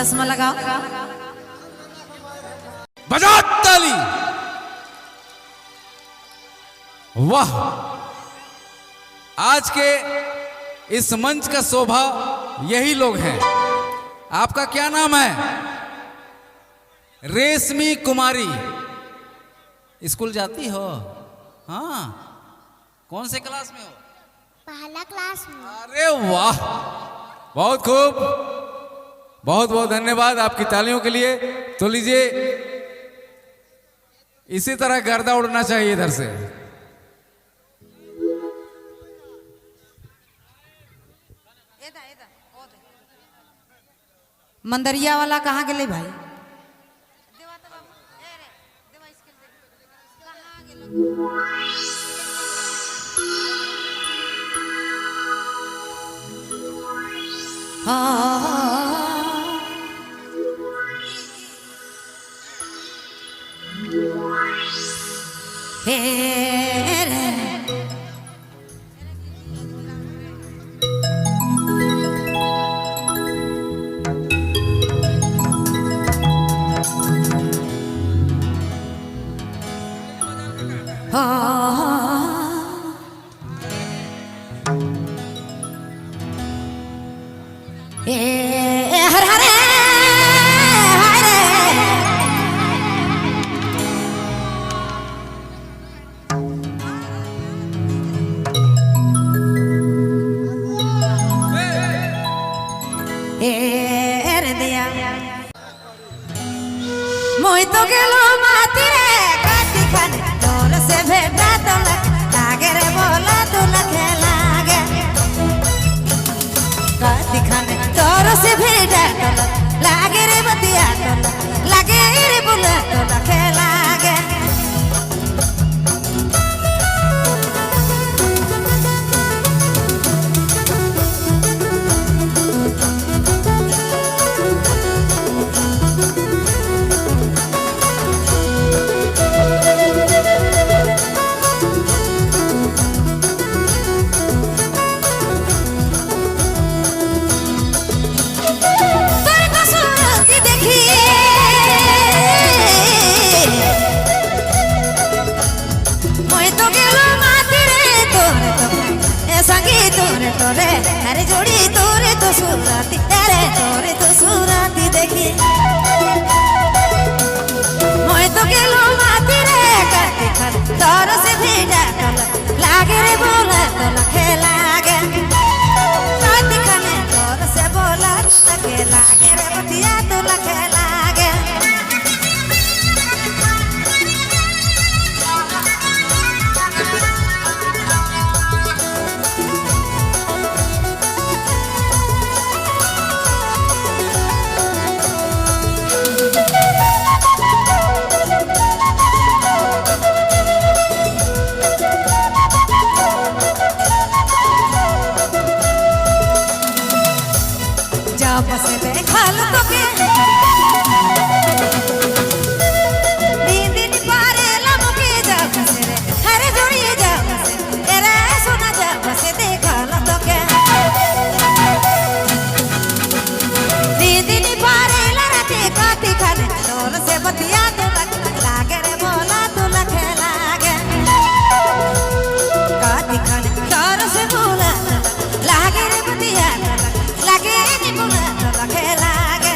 चश्मा लगाओ। बजाओ ताली। वाह, आज के इस मंच का शोभा यही लोग हैं। आपका क्या नाम है? रेशमी कुमारी। स्कूल जाती हो? हाँ। कौन से क्लास में हो? पहला क्लास में। अरे वाह, बहुत खूब, बहुत बहुत धन्यवाद आपकी तालियों के लिए। तो लीजिए, इसी तरह गर्दा उड़ना चाहिए इधर से। मंदरिया वाला कहाँ गेले भाई? हर हरे दिया मोई तो गेलो माती रे काटी खाने तोर से भेटा तो लागे रे बोला तो लखे लागे काटी खाने तोर से भेटा तो लागे रे बतिया तो लागे रे बोला तो लखे लागे तोरे अरे जोड़ी तोरे तो सुराती अरे तोरे तो सुराती देखी मोय तो गेलो माती रे काटी खान तोर से भेजा तो लागे रे बोला तो लखे लागे काटी खाने तोर से बोला लखे लागे रे बतिया तो लखे लागे बसे देखा लो तो के नींद नहीं पारे लम के जा बसे रे हरे जोड़ी जा बसे तेरा सुना जा बसे देखा लो तो के नींद नहीं पारे लड़ते काटी खाने तोर से बतिया तो लागे रे बोला तो लखे लागे काटी खाने तोर से बोला लागे रे बतिया लागे नहीं बोला लखे लागे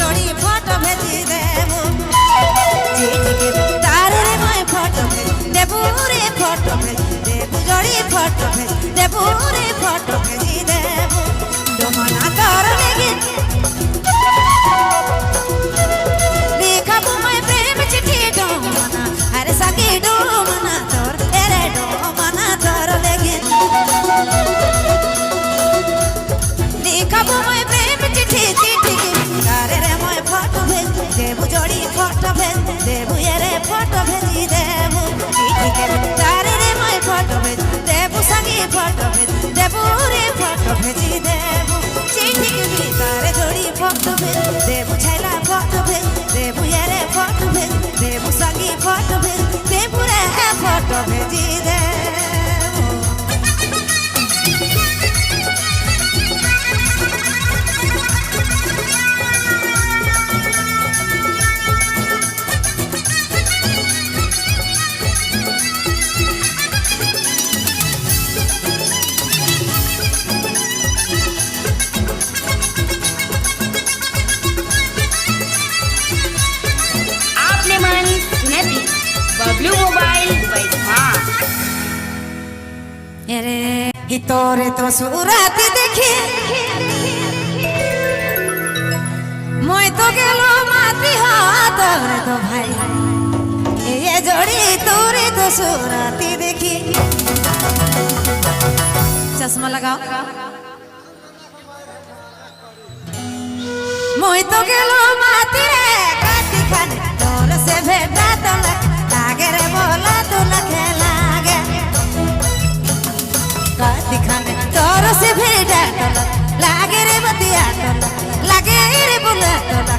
जोड़ी फोटो भेजी देबू चिट्ठी के तारे रे मैं फोटो भेज देबू रे फोटो भेज देबू जोड़ी फोटो भेज देबू रे फोटो भेजी देबू डोमना तोर लेगी लिखबू मैं प्रेम चिट्ठी डोमना अरे सखी डोमना तोर तेरे डोमना तोर लेगी लिखबू मैं प्रेम चिट्ठी चिट्ठी तारे रे मैं फोटो भेज देबू जोड़ी फोटो भेज देबू ये रे फोटो भेजी देबू चिट्ठी के तारे रे मैं फोटो भेज देबू संगी फोटो भेज देबू रे फोटो भेजी देबू चिट्ठी के तारे जोड़ी फोटो भेज देबू छैला फोटो भेज देबू ये रे फोटो भेज देबू संगी फोटो भेज देबू रे फोटो भेजी देबू आपने मन सुनती बबलू मोबाइल बैठा अरे ही तोरे तो सूरत देखी মই তো গেল মাতি তোরে তো ভাই ये जोड़ी तोरे तो सूरती देखी चश्मा लगाओ মই তো গেল মাতি রে কাটি খানে তোর से भेटा तो लागे रे बोला तो लखे लागे काटी खाने तोर से भेटा तो लागे रे बतिया तो लागे रे बोला तो